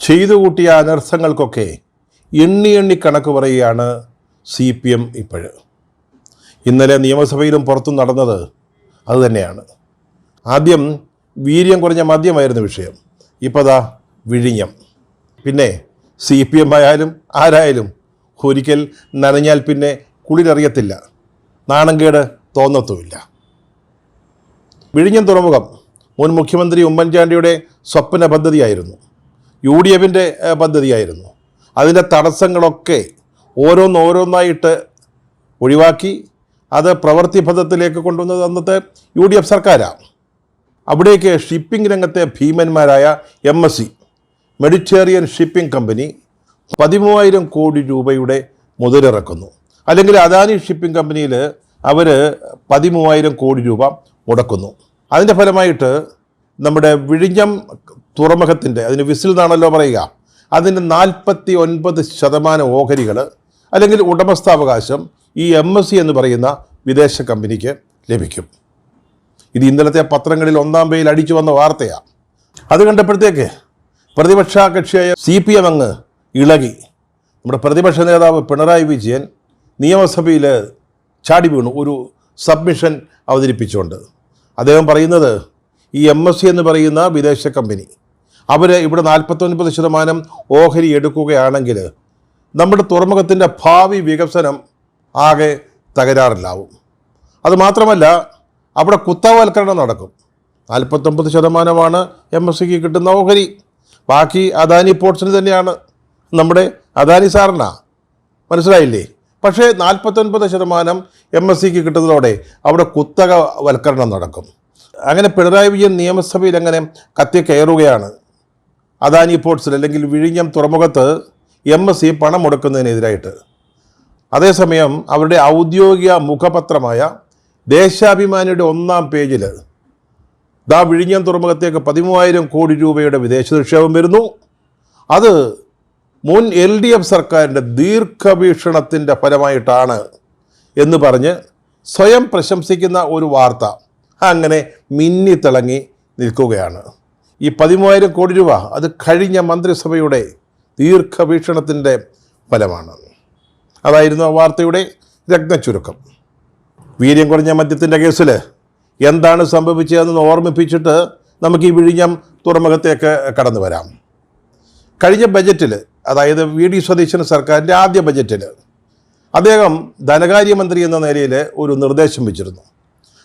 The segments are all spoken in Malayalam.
ചെയ്തു കൂട്ടിയ അനർത്ഥങ്ങൾക്കൊക്കെ എണ്ണി എണ്ണി കണക്ക് പറയുകയാണ് CPM ഇപ്പോഴ്. ഇന്നലെ നിയമസഭയിലും പുറത്തും നടന്നത് അതുതന്നെയാണ്. ആദ്യം വീര്യം കുറഞ്ഞ മദ്യമായിരുന്നു വിഷയം, ഇപ്പോൾ ദാ വിഴിഞ്ഞം. പിന്നെ CPM ആയാലും ആരായാലും ഒരിക്കൽ നനഞ്ഞാൽ പിന്നെ കുളിരറിയത്തില്ല, നാണംകേട് തോന്നത്തുമില്ല. വിഴിഞ്ഞം തുറമുഖം മുൻ മുഖ്യമന്ത്രി ഉമ്മൻചാണ്ടിയുടെ സ്വപ്ന പദ്ധതിയായിരുന്നു, UDFിൻ്റെ പദ്ധതിയായിരുന്നു. അതിൻ്റെ തടസ്സങ്ങളൊക്കെ ഓരോന്നോരോന്നായിട്ട് ഒഴിവാക്കി അത് പ്രവൃത്തിപഥത്തിലേക്ക് കൊണ്ടുവന്നത് അന്നത്തെ UDF സർക്കാരാണ്. അവിടേക്ക് ഷിപ്പിംഗ് രംഗത്തെ ഭീമന്മാരായ MSC മെഡിറ്ററേനിയൻ ഷിപ്പിംഗ് കമ്പനി 13,000 കോടി രൂപയുടെ മുതലിറക്കുന്നു. അല്ലെങ്കിൽ അദാനി ഷിപ്പിംഗ് കമ്പനിയിൽ അവർ 13,000 കോടി രൂപ മുടക്കുന്നു. അതിൻ്റെ ഫലമായിട്ട് നമ്മുടെ വിഴിഞ്ഞം തുറമുഖത്തിൻ്റെ, അതിന് വിസിൽ എന്നാണല്ലോ പറയുക, അതിൻ്റെ 49% ഓഹരികൾ അല്ലെങ്കിൽ ഉടമസ്ഥാവകാശം ഈ MSC എന്ന് പറയുന്ന വിദേശ കമ്പനിക്ക് ലഭിക്കും. ഇത് ഇന്നലത്തെ പത്രങ്ങളിൽ ഒന്നാം പേജിൽ അടിച്ചു വന്ന വാർത്തയാണ്. അത് കണ്ടപ്പോഴത്തേക്ക് പ്രതിപക്ഷ കക്ഷിയായ CPM അങ്ങ് ഇളകി. നമ്മുടെ പ്രതിപക്ഷ നേതാവ് പിണറായി വിജയൻ നിയമസഭയിൽ ചാടി വീണു ഒരു സബ്മിഷൻ അവതരിപ്പിച്ചുകൊണ്ട്. അദ്ദേഹം പറയുന്നത് ഈ MSC എന്ന് പറയുന്ന വിദേശ കമ്പനി അവർ ഇവിടെ 49% ഓഹരി എടുക്കുകയാണെങ്കിൽ നമ്മുടെ തുറമുഖത്തിൻ്റെ ഭാവി വികസനം ആകെ തകരാറിലാവും. അതുമാത്രമല്ല അവിടെ കുത്തകവൽക്കരണം നടക്കും. 49% MSCക്ക് കിട്ടുന്ന ഓഹരി, ബാക്കി അദാനി പോർട്സിന് തന്നെയാണ്, നമ്മുടെ അദാനി സാറിനാ, മനസ്സിലായില്ലേ? പക്ഷേ 49% MSCക്ക് കിട്ടുന്നതോടെ അവിടെ കുത്തകവൽക്കരണം നടക്കും. അങ്ങനെ പിണറായി വിജയൻ നിയമസഭയിൽ അങ്ങനെ കയറുകയാണ്. അദാനി പോർട്സിൽ അല്ലെങ്കിൽ വിഴിഞ്ഞം തുറമുഖത്ത് MSC പണം മുടക്കുന്നതിനെതിരായിട്ട്. അതേസമയം അവരുടെ ഔദ്യോഗിക മുഖപത്രമായ ദേശാഭിമാനിയുടെ 1-ാം പേജിൽ ദാ വിഴിഞ്ഞം തുറമുഖത്തേക്ക് 13,000 കോടി രൂപയുടെ വിദേശ നിക്ഷേപം വരുന്നു, അത് മുൻ LDF സർക്കാരിൻ്റെ ദീർഘവീക്ഷണത്തിൻ്റെ ഫലമായിട്ടാണ് എന്ന് പറഞ്ഞ് സ്വയം പ്രശംസിക്കുന്ന ഒരു വാർത്ത അങ്ങനെ മിന്നിത്തിളങ്ങി നിൽക്കുകയാണ്. ഈ 13,000 കോടി രൂപ അത് കഴിഞ്ഞ മന്ത്രിസഭയുടെ ദീർഘവീക്ഷണത്തിൻ്റെ ഫലമാണ്. അതായിരുന്നു ആ വാർത്തയുടെ രത്നച്ചുരുക്കം. വീര്യം കുറഞ്ഞ മദ്യത്തിൻ്റെ കേസിൽ എന്താണ് സംഭവിച്ചതെന്ന് ഓർമ്മിപ്പിച്ചിട്ട് നമുക്ക് ഈ വിഴിഞ്ഞം തുറമുഖത്തേക്ക് കടന്നു വരാം. കഴിഞ്ഞ ബജറ്റിൽ, അതായത് VD സതീശൻ സർക്കാരിൻ്റെ ആദ്യ ബജറ്റിൽ അദ്ദേഹം ധനകാര്യമന്ത്രി എന്ന നിലയിൽ ഒരു നിർദ്ദേശം വെച്ചിരുന്നു.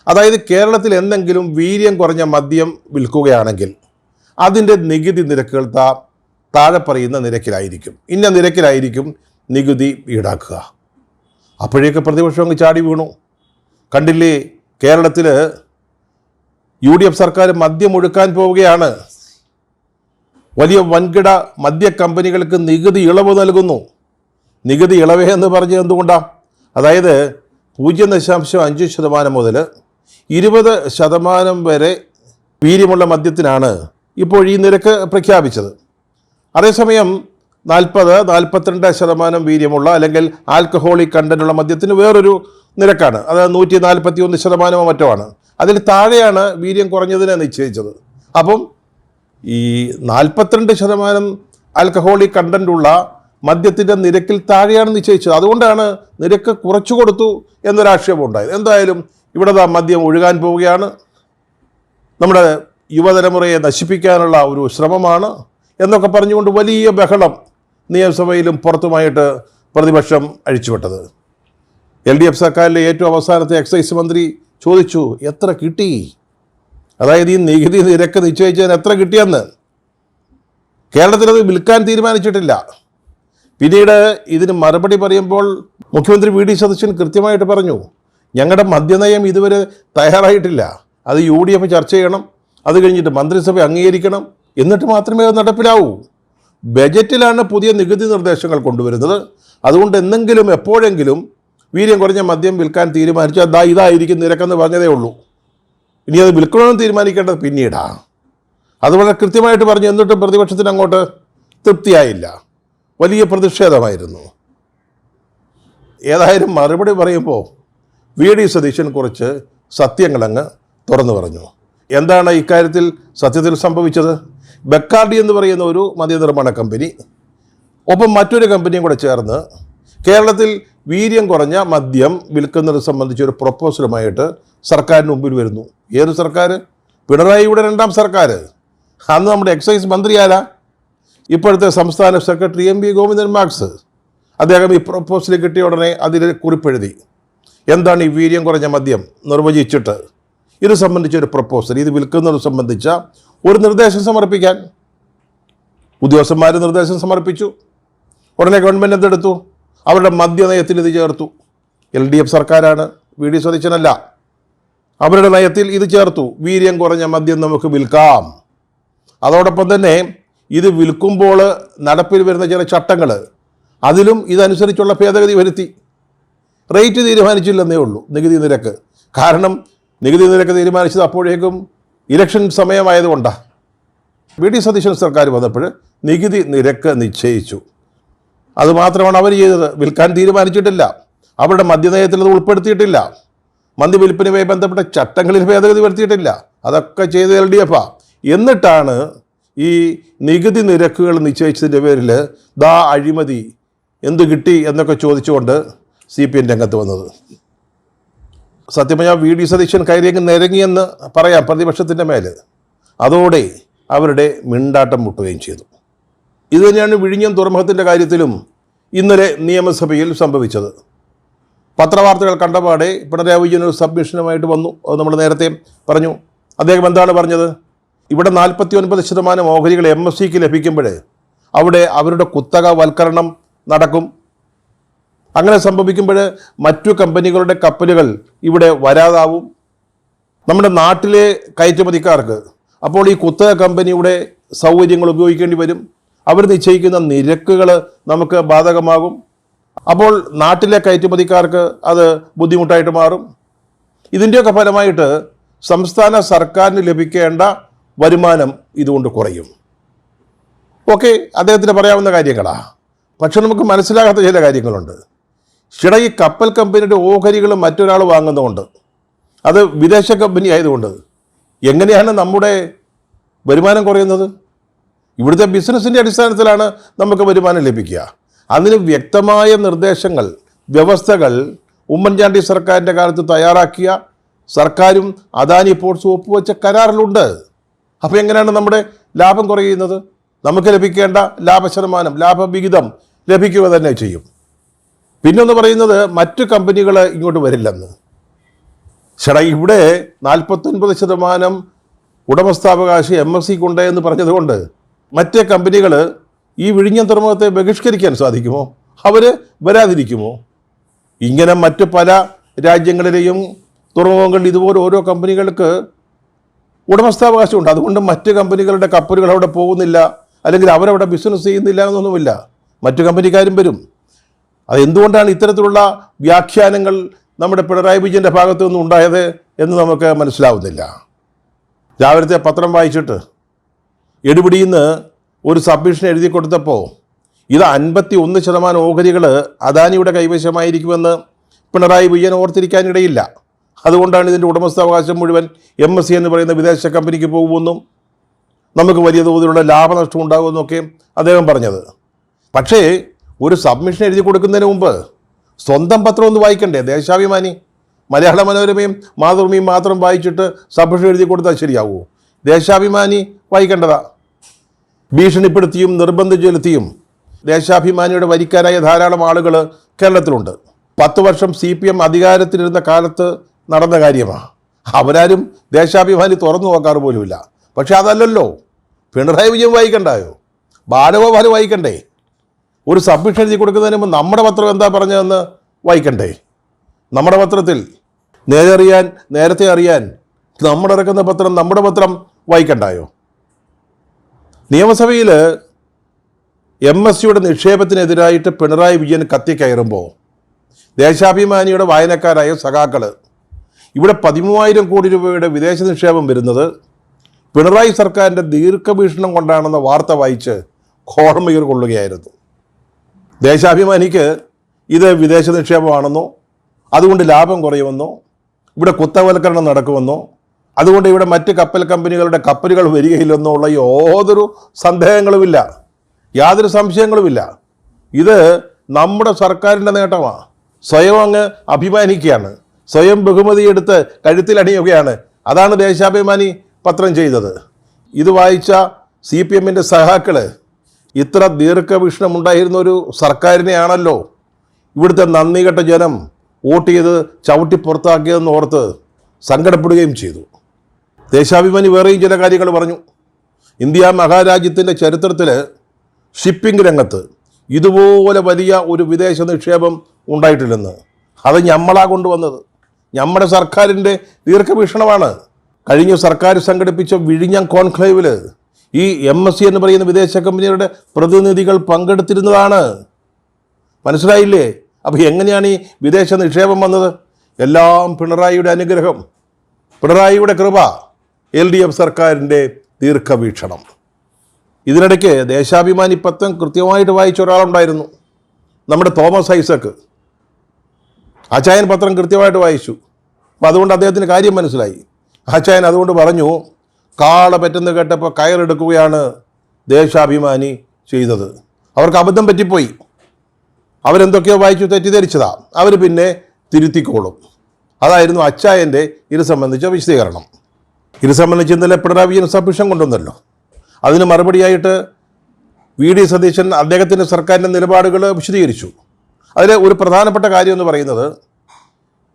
അതായത് കേരളത്തിൽ എന്തെങ്കിലും വീര്യം കുറഞ്ഞ മദ്യം വിൽക്കുകയാണെങ്കിൽ അതിൻ്റെ നികുതി നിരക്കുകൾ താഴെ പറയുന്ന നിരക്കിലായിരിക്കും, ഇന്ന നിരക്കിലായിരിക്കും നികുതി ഈടാക്കുക. അപ്പോഴേക്ക് പ്രതിപക്ഷം അങ്ങ് ചാടി വീണു. കണ്ടില്ലേ, കേരളത്തിൽ UDF സർക്കാർ മദ്യം ഒഴുക്കാൻ പോവുകയാണ്. വലിയ വൻകിട മദ്യ കമ്പനികൾക്ക് നികുതി ഇളവ് നൽകുന്നു. നികുതി ഇളവ് എന്ന് പറഞ്ഞത് എന്തുകൊണ്ടാണ്? അതായത് 0.5% മുതൽ 20% വരെ വീര്യമുള്ള മദ്യത്തിനാണ് ഇപ്പോൾ ഈ നിരക്ക് പ്രഖ്യാപിച്ചത്. അതേസമയം 40-42% വീര്യമുള്ള അല്ലെങ്കിൽ ആൽക്കഹോളിക് കണ്ടന്റുള്ള മദ്യത്തിന് വേറൊരു നിരക്കാണ്, അത് 141% മറ്റോ ആണ്. അതിൽ താഴെയാണ് വീര്യം കുറഞ്ഞതിനെ നിശ്ചയിച്ചത്. അപ്പം ഈ 42% ആൽക്കഹോളിക് കണ്ടന്റുള്ള മദ്യത്തിൻ്റെ നിരക്കിൽ താഴെയാണ് നിശ്ചയിച്ചത്. അതുകൊണ്ടാണ് നിരക്ക് കുറച്ചു കൊടുത്തു എന്നൊരാക്ഷേപമുണ്ടായത്. എന്തായാലും ഇവിടെ മദ്യം ഒഴുകാൻ പോവുകയാണ്, നമ്മുടെ യുവതലമുറയെ നശിപ്പിക്കാനുള്ള ഒരു ശ്രമമാണ് എന്നൊക്കെ പറഞ്ഞുകൊണ്ട് വലിയ ബഹളം നിയമസഭയിലും പുറത്തുമായിട്ട് പ്രതിപക്ഷം അഴിച്ചുവിട്ടത്. LDF സർക്കാരിലെ ഏറ്റവും അവസാനത്തെ എക്സൈസ് മന്ത്രി ചോദിച്ചു, എത്ര കിട്ടി? അതായത് ഈ നികുതി നിരക്ക് നിശ്ചയിച്ചതിന് എത്ര കിട്ടിയെന്ന്. കേരളത്തിലത് വിൽക്കാൻ തീരുമാനിച്ചിട്ടില്ല. പിന്നീട് ഇതിന് മറുപടി പറയുമ്പോൾ മുഖ്യമന്ത്രി VD സതീശൻ കൃത്യമായിട്ട് പറഞ്ഞു, ഞങ്ങളുടെ മദ്യനയം ഇതുവരെ തയ്യാറായിട്ടില്ല, അത് UDF ചർച്ച ചെയ്യണം, അത് കഴിഞ്ഞിട്ട് മന്ത്രിസഭ അംഗീകരിക്കണം, എന്നിട്ട് മാത്രമേ അത് നടപ്പിലാവൂ. ബജറ്റിലാണ് പുതിയ നികുതി നിർദ്ദേശങ്ങൾ കൊണ്ടുവരുന്നത്. അതുകൊണ്ട് എന്തെങ്കിലും എപ്പോഴെങ്കിലും വീര്യം കുറഞ്ഞ മദ്യം വിൽക്കാൻ തീരുമാനിച്ചാൽ ഇതായിരിക്കും നിരക്കെന്ന് പറഞ്ഞതേ ഉള്ളൂ. ഇനി അത് വിൽക്കണമെന്ന് തീരുമാനിക്കേണ്ടത് പിന്നീടാണ്. അത് വളരെ കൃത്യമായിട്ട് പറഞ്ഞു. എന്നിട്ടും പ്രതിപക്ഷത്തിന് അങ്ങോട്ട് തൃപ്തിയായില്ല, വലിയ പ്രതിഷേധമായിരുന്നു. ഏതായാലും മറുപടി പറയുമ്പോൾ VD സതീശൻ കുറച്ച് സത്യങ്ങളങ്ങ് തുറന്നു പറഞ്ഞു. എന്താണ് ഇക്കാര്യത്തിൽ സത്യത്തിൽ സംഭവിച്ചത്? ബെക്കാർഡി എന്ന് പറയുന്ന ഒരു മദ്യനിർമ്മാണ കമ്പനി, ഒപ്പം മറ്റൊരു കമ്പനിയും കൂടെ ചേർന്ന് കേരളത്തിൽ വീര്യം കുറഞ്ഞ മദ്യം വിൽക്കുന്നത് സംബന്ധിച്ച് ഒരു പ്രൊപ്പോസലുമായിട്ട് സർക്കാരിന് മുമ്പിൽ വരുന്നു. ഏത് സർക്കാർ? പിണറായിയുടെ 2ാം സർക്കാർ. അന്ന് നമ്മുടെ എക്സൈസ് മന്ത്രിയാരാ? ഇപ്പോഴത്തെ സംസ്ഥാന സെക്രട്ടറി എം വി ഗോവിന്ദൻ മാക്സ്. അദ്ദേഹം ഈ പ്രൊപ്പോസൽ കിട്ടിയ ഉടനെ അതിൽ കുറിപ്പെഴുതി. എന്താണ് ഈ വീര്യം കുറഞ്ഞ മദ്യം നിർവചിച്ചിട്ട് ഇത് സംബന്ധിച്ചൊരു പ്രൊപ്പോസൽ, ഇത് വിൽക്കുന്നത് സംബന്ധിച്ച ഒരു നിർദ്ദേശം സമർപ്പിക്കാൻ ഉദ്യോഗസ്ഥന്മാർ നിർദ്ദേശം സമർപ്പിച്ചു. ഉടനെ ഗവൺമെൻറ് എന്തെടുത്തു? അവരുടെ മദ്യനയത്തിൽ ഇത് ചേർത്തു. LDF സർക്കാരാണ്, VD സതീശനല്ല. അവരുടെ നയത്തിൽ ഇത് ചേർത്തു. വീര്യം കുറഞ്ഞ മദ്യം നമുക്ക് വിൽക്കാം. അതോടൊപ്പം തന്നെ ഇത് വിൽക്കുമ്പോൾ നടപ്പിൽ വരുന്ന ചില ചട്ടങ്ങൾ, അതിലും ഇതനുസരിച്ചുള്ള ഭേദഗതി വരുത്തി. റേറ്റ് തീരുമാനിച്ചില്ലെന്നേ ഉള്ളൂ, നികുതി നിരക്ക്. കാരണം നികുതി നിരക്ക് തീരുമാനിച്ചത് അപ്പോഴേക്കും ഇലക്ഷൻ സമയമായതുകൊണ്ടാണ്. VD സതീശൻ സർക്കാർ വന്നപ്പോൾ നികുതി നിരക്ക് നിശ്ചയിച്ചു. അതുമാത്രമാണ് അവർ ചെയ്തത്. വിൽക്കാൻ തീരുമാനിച്ചിട്ടില്ല. അവരുടെ മദ്യനയത്തിൽ അത് ഉൾപ്പെടുത്തിയിട്ടില്ല. മദ്യവിൽപ്പനയുമായി ബന്ധപ്പെട്ട ചട്ടങ്ങളിൽ ഭേദഗതി വരുത്തിയിട്ടില്ല. അതൊക്കെ ചെയ്ത് LDF. എന്നിട്ടാണ് ഈ നികുതി നിരക്കുകൾ നിശ്ചയിച്ചതിൻ്റെ പേരിൽ അഴിമതി എന്തു കിട്ടി എന്നൊക്കെ ചോദിച്ചുകൊണ്ട് CPM രംഗത്ത് വന്നത്. സത്യം പറഞ്ഞാൽ VD സതീശൻ കയറിയെങ്കിൽ നിരങ്ങിയെന്ന് പറയാം പ്രതിപക്ഷത്തിൻ്റെ മേൽ. അതോടെ അവരുടെ മിണ്ടാട്ടം മുട്ടുകയും ചെയ്തു. ഇതുതന്നെയാണ് വിഴിഞ്ഞം തുറമുഖത്തിൻ്റെ കാര്യത്തിലും ഇന്നലെ നിയമസഭയിൽ സംഭവിച്ചത്. പത്രവാർത്തകൾ കണ്ടപാടെ പിണറായി വിജയൻ ഒരു സബ്മിഷനുമായിട്ട് വന്നു. അത് നമ്മൾ നേരത്തെ പറഞ്ഞു. അദ്ദേഹം എന്താണ് പറഞ്ഞത്? ഇവിടെ 49% ഓഹരികൾ MSCക്ക് ലഭിക്കുമ്പോൾ അവിടെ അവരുടെ കുത്തകവൽക്കരണം നടക്കും. അങ്ങനെ സംഭവിക്കുമ്പോൾ മറ്റു കമ്പനികളുടെ കപ്പലുകൾ ഇവിടെ വരാതാവും. നമ്മുടെ നാട്ടിലെ കയറ്റുമതിക്കാർക്ക് അപ്പോൾ ഈ കുത്തക കമ്പനിയുടെ സൗകര്യങ്ങൾ ഉപയോഗിക്കേണ്ടി വരും. അവർ നിശ്ചയിക്കുന്ന നിരക്കുകൾ നമുക്ക് ബാധകമാകും. അപ്പോൾ നാട്ടിലെ കയറ്റുമതിക്കാർക്ക് അത് ബുദ്ധിമുട്ടായിട്ട് മാറും. ഇതിൻ്റെയൊക്കെ ഫലമായിട്ട് സംസ്ഥാന സർക്കാരിന് ലഭിക്കേണ്ട വരുമാനം ഇതുകൊണ്ട് കുറയും. ഓക്കെ, അദ്ദേഹത്തിന് പറയാവുന്ന കാര്യങ്ങളാണ്. പക്ഷെ നമുക്ക് മനസ്സിലാകാത്ത ചില കാര്യങ്ങളുണ്ട്. ഈ കപ്പൽ കമ്പനിയുടെ ഓഹരികൾ മറ്റൊരാൾ വാങ്ങുന്നതുകൊണ്ട്, അത് വിദേശ കമ്പനി ആയതുകൊണ്ട് എങ്ങനെയാണ് നമ്മുടെ വരുമാനം കുറയുന്നത്? ഇവിടുത്തെ ബിസിനസ്സിൻ്റെ അടിസ്ഥാനത്തിലാണ് നമുക്ക് വരുമാനം ലഭിക്കുക. അതിന് വ്യക്തമായ നിർദ്ദേശങ്ങൾ, വ്യവസ്ഥകൾ ഉമ്മൻചാണ്ടി സർക്കാരിൻ്റെ കാലത്ത് തയ്യാറാക്കിയ സർക്കാരും അദാനി പോർട്സും ഒപ്പുവെച്ച കരാറിലുണ്ട്. അപ്പോൾ എങ്ങനെയാണ് നമ്മുടെ ലാഭം കുറയുന്നത്? നമുക്ക് ലഭിക്കേണ്ട ലാഭശതമാനം, ലാഭവിഹിതം ലഭിക്കുക തന്നെ ചെയ്യും. പിന്നൊന്ന് പറയുന്നത് മറ്റു കമ്പനികൾ ഇങ്ങോട്ട് വരില്ലെന്ന്. ഇവിടെ 49% ഉടമസ്ഥാവകാശം MSCക്കുണ്ട് എന്ന് പറഞ്ഞതുകൊണ്ട് മറ്റേ കമ്പനികൾ ഈ വിഴിഞ്ഞം തുറമുഖത്തെ ബഹിഷ്കരിക്കാൻ സാധിക്കുമോ? അവർ വരാതിരിക്കുമോ? ഇങ്ങനെ മറ്റു പല രാജ്യങ്ങളിലെയും തുറമുഖങ്ങളിൽ ഇതുപോലെ ഓരോ കമ്പനികൾക്ക് ഉടമസ്ഥാവകാശമുണ്ട്. അതുകൊണ്ട് മറ്റ് കമ്പനികളുടെ കപ്പലുകൾ അവിടെ പോകുന്നില്ല, അല്ലെങ്കിൽ അവരവിടെ ബിസിനസ് ചെയ്യുന്നില്ല എന്നൊന്നുമില്ല. മറ്റു കമ്പനിക്കാരും വരും. അതെന്തുകൊണ്ടാണ് ഇത്തരത്തിലുള്ള വ്യാഖ്യാനങ്ങൾ നമ്മുടെ പിണറായി വിജയൻ്റെ ഭാഗത്തു നിന്നും ഉണ്ടായത് എന്ന് നമുക്ക് മനസ്സിലാവുന്നില്ല. രാവിലത്തെ പത്രം വായിച്ചിട്ട് എടുപിടിയിൽ നിന്ന് ഒരു സബ്മിഷൻ എഴുതി കൊടുത്തപ്പോൾ ഇത് 51% ഓഹരികൾ അദാനിയുടെ കൈവശമായിരിക്കുമെന്ന് പിണറായി വിജയൻ ഓർത്തിരിക്കാനിടയില്ല. അതുകൊണ്ടാണ് ഇതിൻ്റെ ഉടമസ്ഥാവകാശം മുഴുവൻ MSC എന്ന് പറയുന്ന വിദേശ കമ്പനിക്ക് പോകുമെന്നും നമുക്ക് വലിയ തോതിലുള്ള ലാഭനഷ്ടം ഉണ്ടാകുമെന്നൊക്കെ അദ്ദേഹം പറഞ്ഞത്. പക്ഷേ ഒരു സബ്മിഷൻ എഴുതി കൊടുക്കുന്നതിന് മുമ്പ് സ്വന്തം പത്രം ഒന്ന് വായിക്കണ്ടേ? ദേശാഭിമാനി, മലയാള മനോരമയും മാതൃഭൂമിയും മാത്രം വായിച്ചിട്ട് സബ്മിഷൻ എഴുതി കൊടുത്താൽ ശരിയാവുമോ? ദേശാഭിമാനി വായിക്കേണ്ടതാ. ഭീഷണിപ്പെടുത്തിയും നിർബന്ധം ചെലുത്തിയും ദേശാഭിമാനിയുടെ വരിക്കാരായ ധാരാളം ആളുകൾ കേരളത്തിലുണ്ട്. 10 വർഷം CPM അധികാരത്തിലിരുന്ന കാലത്ത് നടന്ന കാര്യമാണ്. അവരാരും ദേശാഭിമാനി തുറന്നു നോക്കാറ് പോലുമില്ല. പക്ഷെ അതല്ലല്ലോ, പിണറായി വിജയൻ വായിക്കണ്ടായോ? ബാലഗോപാൽ വായിക്കണ്ടേ? ഒരു സബ്മിഷൻ എഴുതി കൊടുക്കുന്നതിന് മുമ്പ് നമ്മുടെ പത്രം എന്താ പറഞ്ഞതെന്ന് വായിക്കണ്ടേ? നമ്മുടെ പത്രത്തിൽ നേരത്തെ അറിയാൻ നമ്മുടെ ഇറക്കുന്ന പത്രം, നമ്മുടെ പത്രം വായിക്കണ്ടായോ? നിയമസഭയിൽ MSCയുടെ നിക്ഷേപത്തിനെതിരായിട്ട് പിണറായി വിജയൻ കത്തിക്കയറുമ്പോൾ ദേശാഭിമാനിയുടെ വായനക്കാരായ സഖാക്കൾ ഇവിടെ 13,000 കോടി രൂപയുടെ വിദേശ നിക്ഷേപം വരുന്നത് പിണറായി സർക്കാരിൻ്റെ ദീർഘവീക്ഷണം കൊണ്ടാണെന്ന വാർത്ത വായിച്ച് കോർമയിൽ കൊള്ളുകയായിരുന്നു. ദേശാഭിമാനിക്ക് ഇത് വിദേശ നിക്ഷേപമാണെന്നോ അതുകൊണ്ട് ലാഭം കുറയുമെന്നോ ഇവിടെ കുത്തകവൽക്കരണം നടക്കുമെന്നോ അതുകൊണ്ട് ഇവിടെ മറ്റ് കപ്പൽ കമ്പനികളുടെ കപ്പലുകൾ വരികയില്ലെന്നുള്ള യാതൊരു സന്ദേഹങ്ങളുമില്ല, യാതൊരു സംശയങ്ങളുമില്ല. ഇത് നമ്മുടെ സർക്കാരിൻ്റെ നേട്ടമാണ്. സ്വയം അങ്ങ് അഭിമാനിക്കുകയാണ്, സ്വയം ബഹുമതിയെടുത്ത് കഴുത്തിലണിയുകയാണ്. അതാണ് ദേശാഭിമാനി പത്രം ചെയ്തത്. ഇത് വായിച്ച CPM-ൻ്റെ സഹാക്കൾ ഇത്ര ദീർഘവീക്ഷണമുണ്ടായിരുന്ന ഒരു സർക്കാരിനെയാണല്ലോ ഇവിടുത്തെ നന്ദികെട്ട ജനം വോട്ട് ചെയ്ത് ചവിട്ടി പുറത്താക്കിയതെന്ന് ഓർത്ത് സങ്കടപ്പെടുകയും ചെയ്തു. ദേശാഭിമാനി വേറെയും ചില കാര്യങ്ങൾ പറഞ്ഞു. ഇന്ത്യ മഹാരാജ്യത്തിൻ്റെ ചരിത്രത്തിൽ ഷിപ്പിംഗ് രംഗത്ത് ഇതുപോലെ വലിയ ഒരു വിദേശ നിക്ഷേപം ഉണ്ടായിട്ടില്ലെന്ന്. അത് നമ്മളാ കൊണ്ടുവന്നത്, നമ്മുടെ സർക്കാരിൻ്റെ ദീർഘവീക്ഷണമാണ്. കഴിഞ്ഞ സർക്കാർ സംഘടിപ്പിച്ച വിഴിഞ്ഞം കോൺക്ലേവിൽ ഈ MSC എന്ന് പറയുന്ന വിദേശ കമ്പനികളുടെ പ്രതിനിധികൾ പങ്കെടുത്തിരുന്നതാണ്. മനസ്സിലായില്ലേ? അപ്പോൾ എങ്ങനെയാണ് ഈ വിദേശ നിക്ഷേപം വന്നത്? എല്ലാം പിണറായിയുടെ അനുഗ്രഹം, പിണറായിയുടെ കൃപ, LDF സർക്കാരിൻ്റെ ദീർഘവീക്ഷണം. ഇതിനിടയ്ക്ക് ദേശാഭിമാനി പത്രം കൃത്യമായിട്ട് വായിച്ച ഒരാളുണ്ടായിരുന്നു, നമ്മുടെ തോമസ് ഐസക്. ആചാര്യൻ പത്രം കൃത്യമായിട്ട് വായിച്ചു. അപ്പോൾ അതുകൊണ്ട് അദ്ദേഹത്തിന് കാര്യം മനസ്സിലായി. ആചാര്യൻ അതുകൊണ്ട് പറഞ്ഞു, കാള പറ്റുന്ന കേട്ടപ്പോൾ കയറെടുക്കുകയാണ് ദേശാഭിമാനി ചെയ്തത്. അവർക്ക് അബദ്ധം പറ്റിപ്പോയി, അവരെന്തൊക്കെയോ വായിച്ചു തെറ്റിദ്ധരിച്ചതാ, അവർ പിന്നെ തിരുത്തിക്കോളും. അതായിരുന്നു അച്ചായൻ്റെ ഇത് സംബന്ധിച്ച വിശദീകരണം. ഇത് സംബന്ധിച്ച് ഇന്നലെ പിണറായി വിജയൻ സബ്മിഷൻ കൊണ്ടുവന്നല്ലോ. അതിന് മറുപടിയായിട്ട് VD സതീശൻ അദ്ദേഹത്തിൻ്റെ സർക്കാരിൻ്റെ നിലപാടുകൾ വിശദീകരിച്ചു. അതിൽ ഒരു പ്രധാനപ്പെട്ട കാര്യം എന്ന് പറയുന്നത്,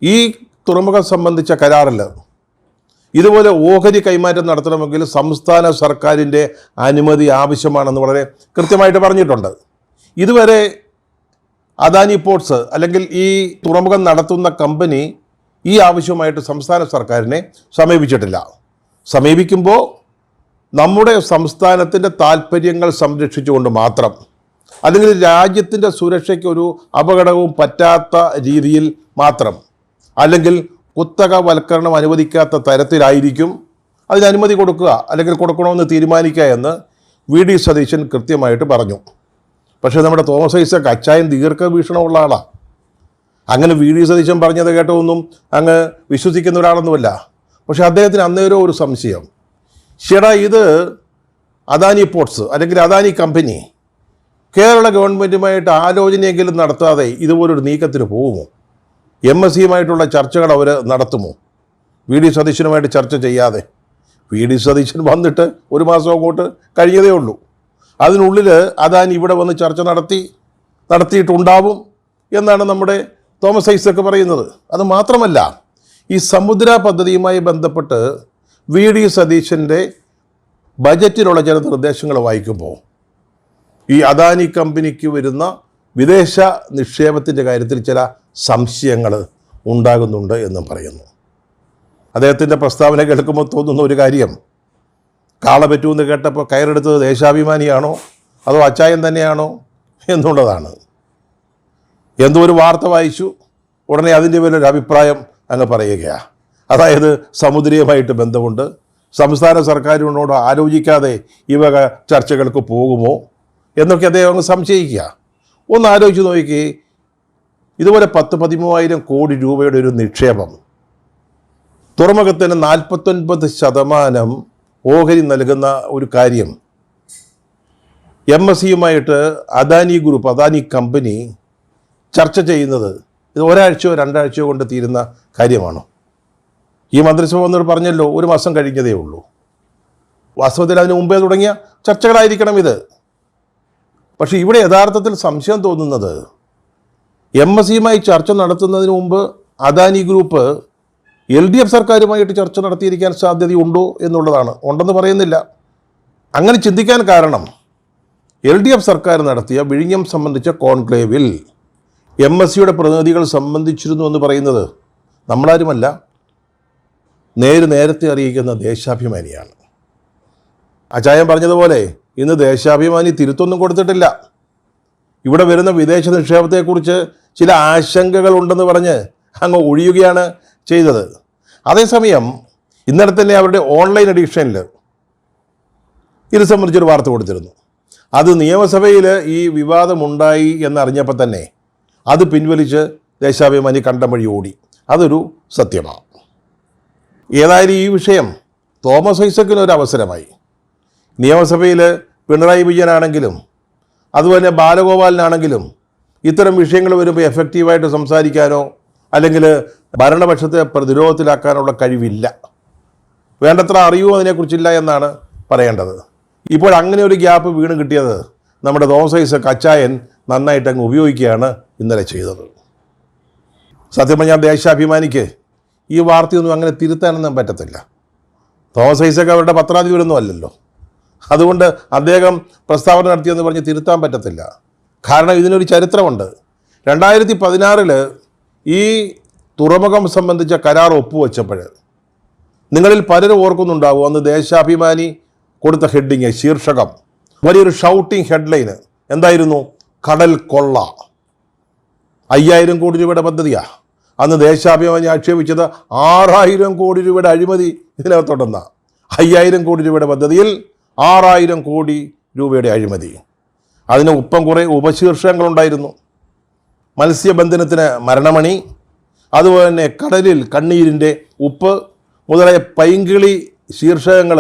ഈ തുറമുഖം സംബന്ധിച്ച കരാറിൽ ഇതുപോലെ ഓഹരി കൈമാറ്റം നടത്തണമെങ്കിൽ സംസ്ഥാന സർക്കാരിൻ്റെ അനുമതി ആവശ്യമാണെന്ന് വളരെ കൃത്യമായിട്ട് പറഞ്ഞിട്ടുണ്ട്. ഇതുവരെ അദാനി പോർട്സ് അല്ലെങ്കിൽ ഈ തുറമുഖം നടത്തുന്ന കമ്പനി ഈ ആവശ്യമായിട്ട് സംസ്ഥാന സർക്കാരിനെ സമീപിച്ചിട്ടില്ല. സമീപിക്കുമ്പോൾ നമ്മുടെ സംസ്ഥാനത്തിൻ്റെ താല്പര്യങ്ങൾ സംരക്ഷിച്ചുകൊണ്ട് മാത്രം, അല്ലെങ്കിൽ രാജ്യത്തിൻ്റെ സുരക്ഷയ്ക്ക് ഒരു അപകടവും പറ്റാത്ത രീതിയിൽ മാത്രം, അല്ലെങ്കിൽ കുത്തകവൽക്കരണം അനുവദിക്കാത്ത തരത്തിലായിരിക്കും അതിന് അനുമതി കൊടുക്കുക അല്ലെങ്കിൽ കൊടുക്കണമെന്ന് തീരുമാനിക്കുക എന്ന് VD സതീശൻ കൃത്യമായിട്ട് പറഞ്ഞു. പക്ഷേ നമ്മുടെ തോമസ് ഐസക് അച്ചായൻ ദീർഘവീക്ഷണമുള്ള ആളാണ്. അങ്ങനെ VD സതീശൻ പറഞ്ഞത് കേട്ടതൊന്നും അങ്ങ് വിശ്വസിക്കുന്ന ഒരാളൊന്നുമല്ല. പക്ഷേ അദ്ദേഹത്തിന് അന്നേരം ഒരു സംശയം, ചേട്ടാ ഇത് അദാനി പോർട്സ് അല്ലെങ്കിൽ അദാനി കമ്പനി കേരള ഗവൺമെൻറ്റുമായിട്ട് ആലോചനയെങ്കിലും നടത്താതെ ഇതുപോലൊരു നീക്കത്തിന് പോകുമോ? MSCയുമായിട്ടുള്ള ചർച്ചകൾ അവർ നടത്തുമോ? VD സതീശനുമായിട്ട് ചർച്ച ചെയ്യാതെ. VD സതീശൻ വന്നിട്ട് ഒരു മാസം അങ്ങോട്ട് കഴിഞ്ഞതേ ഉള്ളൂ. അതിനുള്ളിൽ അദാനി ഇവിടെ വന്ന് ചർച്ച നടത്തിയിട്ടുണ്ടാവും എന്നാണ് നമ്മുടെ തോമസ് ഐസക് പറയുന്നത്. അത് മാത്രമല്ല, ഈ സമുദ്ര പദ്ധതിയുമായി ബന്ധപ്പെട്ട് VD സതീശൻ്റെ ബജറ്റിലുള്ള ചില നിർദ്ദേശങ്ങൾ വായിക്കുമ്പോൾ ഈ അദാനി കമ്പനിക്ക് വരുന്ന വിദേശ നിക്ഷേപത്തിൻ്റെ കാര്യത്തിൽ ചില സംശയങ്ങൾ ഉണ്ടാകുന്നുണ്ട് എന്നും പറയുന്നു. അദ്ദേഹത്തിൻ്റെ പ്രസ്താവന കേൾക്കുമ്പോൾ തോന്നുന്ന ഒരു കാര്യം, കാള പറ്റുമെന്ന് കേട്ടപ്പോൾ കയറെടുത്തത് ദേശാഭിമാനിയാണോ അതോ അച്ചായൻ തന്നെയാണോ എന്നുള്ളതാണ്. എന്തോ ഒരു വാർത്ത വായിച്ചു, ഉടനെ അതിൻ്റെ പേരൊരു അഭിപ്രായം അങ്ങ് പറയുകയാണ്. അതായത് സമുദ്രീയമായിട്ട് ബന്ധമുണ്ട്, സംസ്ഥാന സർക്കാരിനോട് ആലോചിക്കാതെ ഈ വക ചർച്ചകൾക്ക് പോകുമോ എന്നൊക്കെ അദ്ദേഹം അങ്ങ് സംശയിക്കുക. ഒന്ന് ആലോചിച്ച് നോക്കി, ഇതുപോലെ 10-13,000 കോടി രൂപയുടെ ഒരു നിക്ഷേപം, തുറമുഖത്തിന് 49% ഓഹരി നൽകുന്ന ഒരു കാര്യം MSCയുമായിട്ട് അദാനി ഗ്രൂപ്പ്, അദാനി കമ്പനി ചർച്ച ചെയ്യുന്നത് ഇത് ഒരാഴ്ചയോ 2 ആഴ്ചയോ കൊണ്ട് തീരുന്ന കാര്യമാണോ? ഈ മന്ത്രിസഭ വന്നിട്ട് പറഞ്ഞല്ലോ 1 മാസം കഴിഞ്ഞതേ ഉള്ളൂ. വാസ്തവത്തിൽ അതിന് മുമ്പേ തുടങ്ങിയ ചർച്ചകളായിരിക്കണം ഇത്. പക്ഷേ ഇവിടെ യഥാർത്ഥത്തിൽ സംശയം തോന്നുന്നത്, MSCയുമായി ചർച്ച നടത്തുന്നതിന് മുമ്പ് അദാനി ഗ്രൂപ്പ് LDF സർക്കാരുമായിട്ട് ചർച്ച നടത്തിയിരിക്കാൻ സാധ്യതയുണ്ടോ എന്നുള്ളതാണ്. ഉണ്ടെന്ന് പറയുന്നില്ല. അങ്ങനെ ചിന്തിക്കാൻ കാരണം, LDF സർക്കാർ നടത്തിയ വിഴിഞ്ഞം സംബന്ധിച്ച കോൺക്ലേവിൽ MSCയുടെ പ്രതിനിധികൾ സംബന്ധിച്ചിരുന്നു എന്ന് പറയുന്നത് നമ്മളാരുമല്ല, നേരത്തെ അറിയിക്കുന്ന ദേശാഭിമാനിയാണ്. അച്ചായൻ പറഞ്ഞതുപോലെ ഇന്ന് ദേശാഭിമാനി തിരുത്തൊന്നും കൊടുത്തിട്ടില്ല. ഇവിടെ വരുന്ന വിദേശ നിക്ഷേപത്തെക്കുറിച്ച് ചില ആശങ്കകൾ ഉണ്ടെന്ന് പറഞ്ഞ് അങ്ങ് ഒഴിയുകയാണ് ചെയ്തത്. അതേസമയം ഇന്നലെ തന്നെ അവരുടെ ഓൺലൈൻ എഡിഷനിൽ ഇത് സംബന്ധിച്ചൊരു വാർത്ത കൊടുത്തിരുന്നു. അത് നിയമസഭയിൽ ഈ വിവാദമുണ്ടായി എന്നറിഞ്ഞപ്പോൾ തന്നെ അത് പിൻവലിച്ച് ദേശാഭിമാനി കണ്ടം വഴി ഓടി. അതൊരു സത്യമാണ്. ഏതായാലും ഈ വിഷയം തോമസ് ഐസക്കിനൊരു അവസരമായി. നിയമസഭയിൽ പിണറായി വിജയനാണെങ്കിലും അതുപോലെ ബാലഗോപാലിനാണെങ്കിലും ഇത്തരം വിഷയങ്ങൾ വരുമ്പോൾ എഫക്റ്റീവായിട്ട് സംസാരിക്കാനോ അല്ലെങ്കിൽ ഭരണപക്ഷത്തെ പ്രതിരോധത്തിലാക്കാനുള്ള കഴിവില്ല. വേണ്ടത്ര അറിവോ അതിനെക്കുറിച്ചില്ല എന്നാണ് പറയേണ്ടത്. ഇപ്പോൾ അങ്ങനെ ഒരു ഗ്യാപ്പ് വീണ് കിട്ടിയത് നമ്മുടെ തോമസ് ഐസക് അച്ചായൻ നന്നായിട്ട് അങ്ങ് ഉപയോഗിക്കുകയാണ് ഇന്നലെ ചെയ്തത്. സത്യം പറഞ്ഞാൽ ദേശാഭിമാനിക്ക് ഈ വാർത്തയൊന്നും അങ്ങനെ തിരുത്താനൊന്നും പറ്റത്തില്ല. തോമസ് ഐസക് അവരുടെ പത്രാധിപരൊന്നും അല്ലല്ലോ. അതുകൊണ്ട് അദ്ദേഹം പ്രസ്താവന നടത്തിയെന്ന് പറഞ്ഞ് തിരുത്താൻ പറ്റത്തില്ല. കാരണം ഇതിനൊരു ചരിത്രമുണ്ട്. 2016 ഈ തുറമുഖം സംബന്ധിച്ച കരാർ ഒപ്പുവെച്ചപ്പോൾ നിങ്ങളിൽ പലരും ഓർക്കുന്നുണ്ടാവും, അന്ന് ദേശാഭിമാനി കൊടുത്ത ഹെഡിങ്, ശീർഷകം, വലിയൊരു ഷൗട്ടിങ് ഹെഡ്ലൈന് എന്തായിരുന്നു? കടൽ കൊള്ള. 5000 കോടി രൂപയുടെ പദ്ധതിയാണ്. അന്ന് ദേശാഭിമാനി ആക്ഷേപിച്ചത് 6000 കോടി രൂപയുടെ അഴിമതി ഇതിനകത്തുണ്ടെന്ന. 5000 കോടി രൂപയുടെ പദ്ധതിയിൽ 6000 കോടി രൂപയുടെ അഴിമതി. അതിന് ഒപ്പം കുറേ ഉപശീർഷകങ്ങളുണ്ടായിരുന്നു. മത്സ്യബന്ധനത്തിന് മരണമണി, അതുപോലെ തന്നെ കടലിൽ കണ്ണീരിൻ്റെ ഉപ്പ് മുതലായ പൈങ്കിളി ശീർഷകങ്ങൾ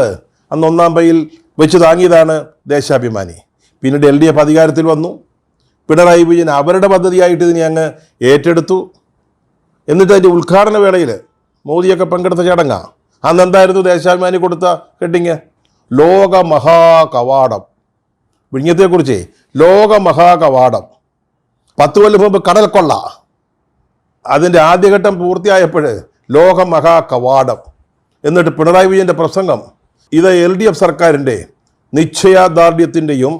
അന്ന് 1-ാം പേജിൽ വെച്ച് താങ്ങിയതാണ് ദേശാഭിമാനി. പിന്നീട് LDF അധികാരത്തിൽ വന്നു. പിണറായി വിജയൻ അവരുടെ പദ്ധതിയായിട്ട് ഇതിനെ അങ്ങ് ഏറ്റെടുത്തു. എന്നിട്ട് അതിൻ്റെ ഉദ്ഘാടന വേളയിൽ മോദിയൊക്കെ പങ്കെടുത്ത ചടങ്ങാണ്. അന്ന് എന്തായിരുന്നു ദേശാഭിമാനി കൊടുത്ത ഹെഡിങ്? ലോകമഹാകവാടം. വിഴിഞ്ഞത്തെക്കുറിച്ച് ലോകമഹാകവാടം. 10 കൊല്ലം മുമ്പ് കടൽ കൊള്ള. അതിൻ്റെ ആദ്യഘട്ടം പൂർത്തിയായപ്പോൾ ലോകമഹാകവാടം. എന്നിട്ട് പിണറായി വിജയൻ്റെ പ്രസംഗം, ഇത് LDF സർക്കാരിൻ്റെ നിശ്ചയദാർഢ്യത്തിൻ്റെയും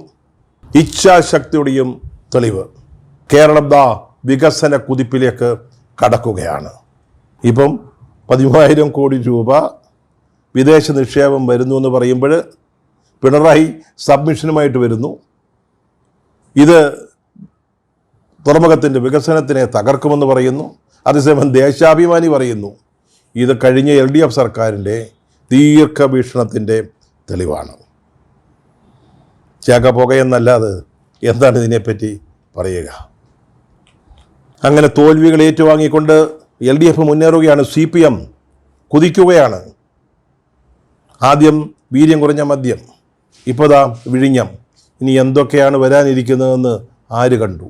ഇച്ഛാശക്തിയുടെയും തെളിവ്. കേരളം വികസന കുതിപ്പിലേക്ക് കടക്കുകയാണ്. ഇപ്പം 13,000 കോടി രൂപ വിദേശ നിക്ഷേപം വരുന്നു എന്ന് പറയുമ്പോൾ പിണറായി സബ്മിഷനുമായിട്ട് വരുന്നു. ഇത് തുറമുഖത്തിൻ്റെ വികസനത്തിനെ തകർക്കുമെന്ന് പറയുന്നു. അതേസമയം ദേശാഭിമാനി പറയുന്നു ഇത് കഴിഞ്ഞ LDF സർക്കാരിൻ്റെ ദീർഘവീക്ഷണത്തിൻ്റെ തെളിവാണ്. ചാകപ്പുകയെന്നല്ലാതെ എന്താണ് ഇതിനെപ്പറ്റി പറയുക? അങ്ങനെ തോൽവികൾ ഏറ്റുവാങ്ങിക്കൊണ്ട് LDF മുന്നേറുകയാണ്. CPM കുതിക്കുകയാണ്. ആദ്യം വീര്യം കുറഞ്ഞ മദ്യം, ഇപ്പോൾ വിഴിഞ്ഞം. ഇനി എന്തൊക്കെയാണ് വരാനിരിക്കുന്നതെന്ന് ആര് കണ്ടു?